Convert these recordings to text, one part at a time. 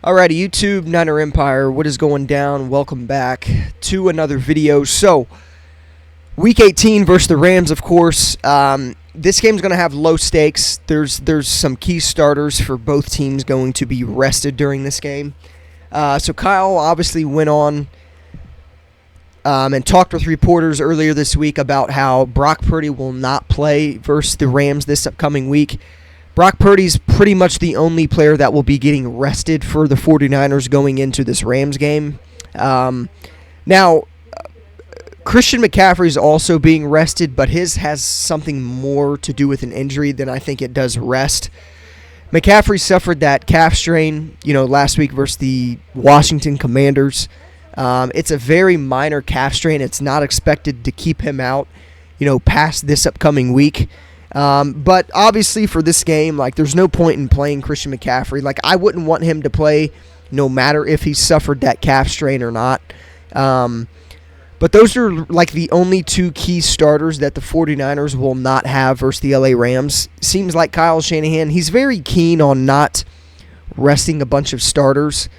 Alrighty, YouTube, Niner Empire, what is going down? Welcome back to another video. So, Week 18 versus the Rams, of course. This game's going to have low stakes. There's some key starters for both teams going to be rested during this game. So Kyle obviously went on and talked with reporters earlier this week about how Brock Purdy will not play versus the Rams this upcoming week. Brock Purdy's pretty much the only player that will be getting rested for the 49ers going into this Rams game. Now, Christian McCaffrey is also being rested, but his has something more to do with an injury than I think it does rest. McCaffrey suffered that calf strain, last week versus the Washington Commanders. It's a very minor calf strain. It's not expected to keep him out, past this upcoming week. But obviously for this game, there's no point in playing Christian McCaffrey. I wouldn't want him to play no matter if he suffered that calf strain or not. But those are the only two key starters that the 49ers will not have versus the LA Rams. Seems like Kyle Shanahan, he's very keen on not resting a bunch of starters,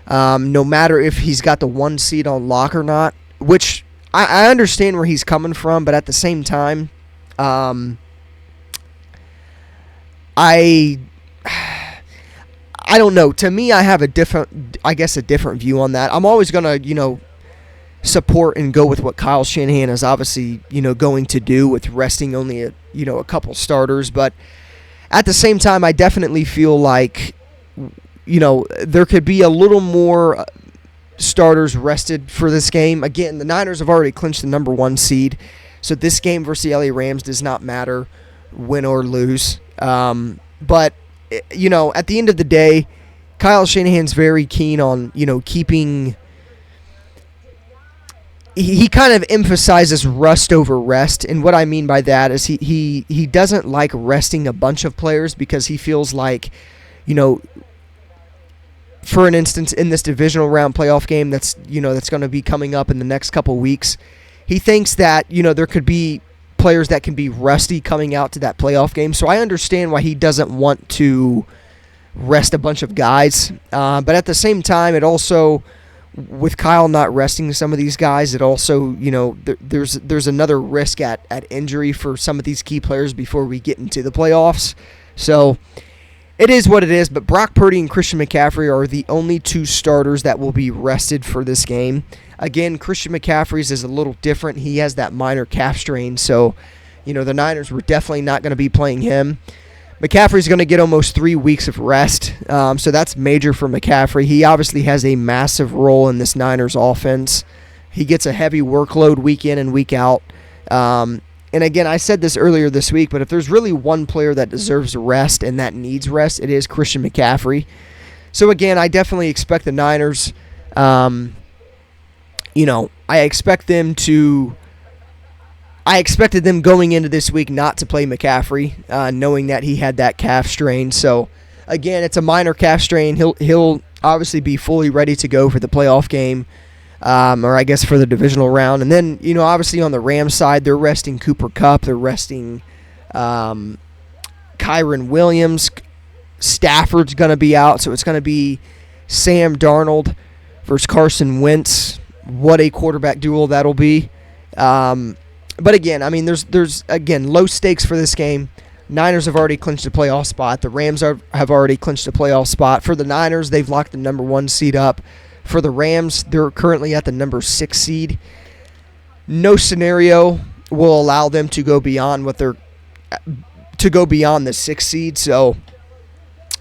no matter if he's got the 1 seed on lock or not, which I understand where he's coming from, but at the same time, I don't know. To me, I have a different view on that. I'm always going to, support and go with what Kyle Shanahan is obviously, going to do with resting only a couple starters. But at the same time, I definitely feel like, there could be a little more starters rested for this game. Again, the Niners have already clinched the number 1 seed. So this game versus the LA Rams does not matter, win or lose. But, at the end of the day, Kyle Shanahan's very keen on, keeping... He kind of emphasizes rust over rest, and what I mean by that is he doesn't like resting a bunch of players because he feels like, for an instance, in this divisional round playoff game that's going to be coming up in the next couple weeks, he thinks that, there could be players that can be rusty coming out to that playoff game. So I understand why he doesn't want to rest a bunch of guys. But at the same time, it also, with Kyle not resting some of these guys, it also, there's another risk at injury for some of these key players before we get into the playoffs. So it is what it is. But Brock Purdy and Christian McCaffrey are the only two starters that will be rested for this game. Again, Christian McCaffrey's is a little different. He has that minor calf strain, so, the Niners were definitely not going to be playing him. McCaffrey's going to get almost 3 weeks of rest, so that's major for McCaffrey. He obviously has a massive role in this Niners offense. He gets a heavy workload week in and week out. And again, I said this earlier this week, but if there's really one player that deserves rest and that needs rest, it is Christian McCaffrey. So again, I definitely expect the Niners... I expected them going into this week not to play McCaffrey, knowing that he had that calf strain. So, again, it's a minor calf strain. He'll obviously be fully ready to go for the playoff game, or I guess for the divisional round. And then, obviously on the Rams side, they're resting Cooper Kupp. They're resting Kyron Williams. Stafford's going to be out, so it's going to be Sam Darnold versus Carson Wentz. What a quarterback duel that'll be. But again, there's low stakes for this game. Niners have already clinched a playoff spot. The Rams have already clinched a playoff spot. For the Niners, they've locked the number 1 seed up. For the Rams, they're currently at the number 6 seed. No scenario will allow them to go beyond the 6th seed. So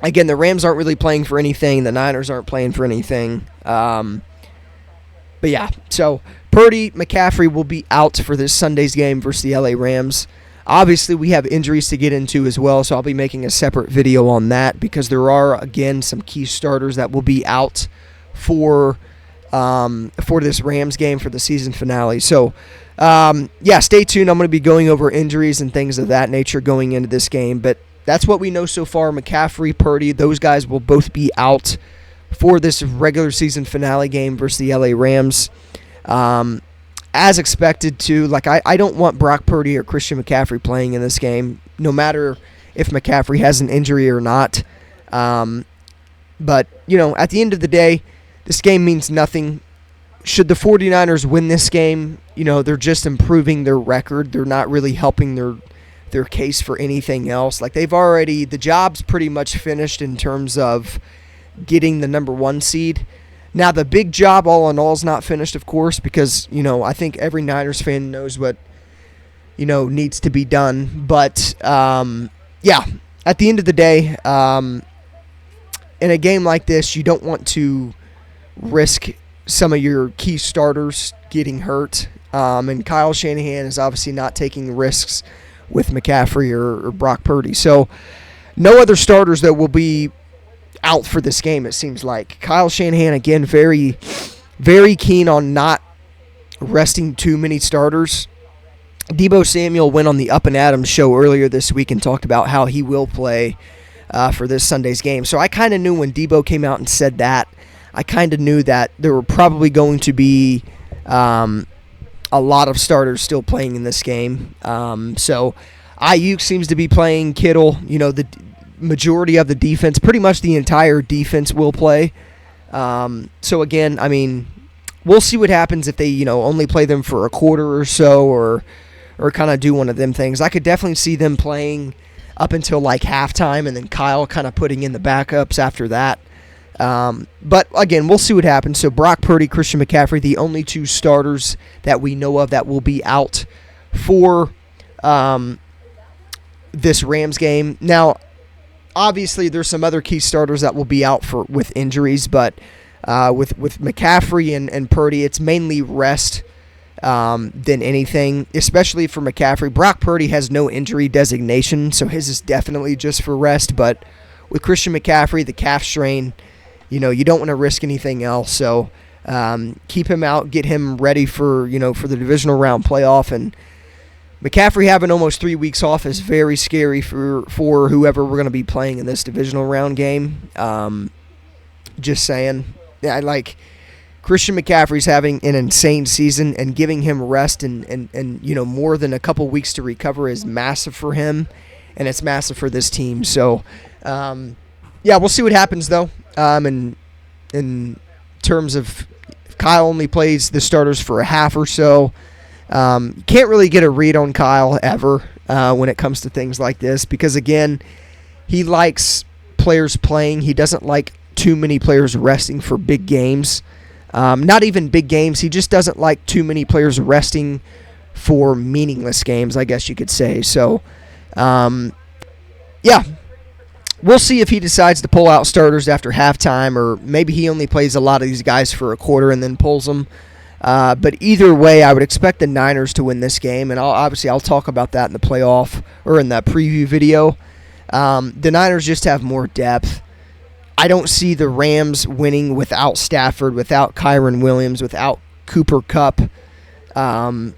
again, the Rams aren't really playing for anything. The Niners aren't playing for anything. But yeah, so Purdy, McCaffrey will be out for this Sunday's game versus the LA Rams. Obviously, we have injuries to get into as well, so I'll be making a separate video on that because there are, again, some key starters that will be out for this Rams game for the season finale. So, stay tuned. I'm going to be going over injuries and things of that nature going into this game, but that's what we know so far. McCaffrey, Purdy, those guys will both be out for this regular season finale game versus the LA Rams. As expected to, I don't want Brock Purdy or Christian McCaffrey playing in this game, no matter if McCaffrey has an injury or not. But, at the end of the day, this game means nothing. Should the 49ers win this game, they're just improving their record. They're not really helping their case for anything else. Like, the job's pretty much finished in terms of getting the number 1 seed. Now, the big job all in all is not finished, of course, because, I think every Niners fan knows what, needs to be done. But, yeah, at the end of the day, in a game like this, you don't want to risk some of your key starters getting hurt. And Kyle Shanahan is obviously not taking risks with McCaffrey or Brock Purdy. So no other starters that will be out for this game, it seems like. Kyle Shanahan, again, very, very keen on not resting too many starters. Deebo Samuel went on the Up and Adams show earlier this week and talked about how he will play for this Sunday's game. So I kind of knew when Deebo came out and said that, I kind of knew that there were probably going to be a lot of starters still playing in this game. So Ayuk seems to be playing. Kittle, the majority of the defense, pretty much the entire defense will play. So again, I mean, we'll see what happens if they, only play them for a quarter or so, or kind of do one of them things. I could definitely see them playing up until like halftime, and then Kyle kind of putting in the backups after that. But again, we'll see what happens. So Brock Purdy, Christian McCaffrey, the only 2 starters that we know of that will be out for this Rams game. Now, obviously, there's some other key starters that will be out with injuries, but with McCaffrey and Purdy, it's mainly rest than anything, especially for McCaffrey. Brock Purdy has no injury designation, so his is definitely just for rest. But with Christian McCaffrey, the calf strain, you don't want to risk anything else. So keep him out, get him ready for the divisional round playoff. And McCaffrey having almost 3 weeks off is very scary for whoever we're going to be playing in this divisional round game. Just saying. Yeah, Christian McCaffrey's having an insane season, and giving him rest and more than a couple weeks to recover is massive for him, and it's massive for this team. So, yeah, we'll see what happens, though. In terms of if Kyle only plays the starters for a half or so, can't really get a read on Kyle ever when it comes to things like this, because, again, he likes players playing. He doesn't like too many players resting for big games. Not even big games. He just doesn't like too many players resting for meaningless games, I guess you could say. So, yeah, we'll see if he decides to pull out starters after halftime, or maybe he only plays a lot of these guys for a quarter and then pulls them. But either way, I would expect the Niners to win this game, and I'll talk about that in the playoff or in that preview video. The Niners just have more depth. I don't see the Rams winning without Stafford, without Kyren Williams, without Cooper Kupp. The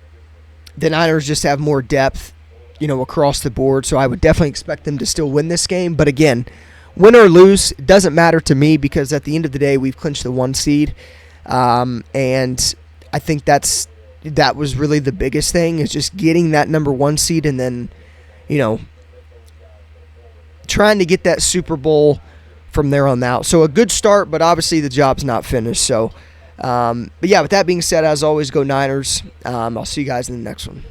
Niners just have more depth, across the board. So I would definitely expect them to still win this game. But again, win or lose, it doesn't matter to me, because at the end of the day, we've clinched the 1 seed. And I think that was really the biggest thing, is just getting that number 1 seed, and then, trying to get that Super Bowl from there on out. So a good start, but obviously the job's not finished. So, but yeah, with that being said, as always, go Niners. I'll see you guys in the next one.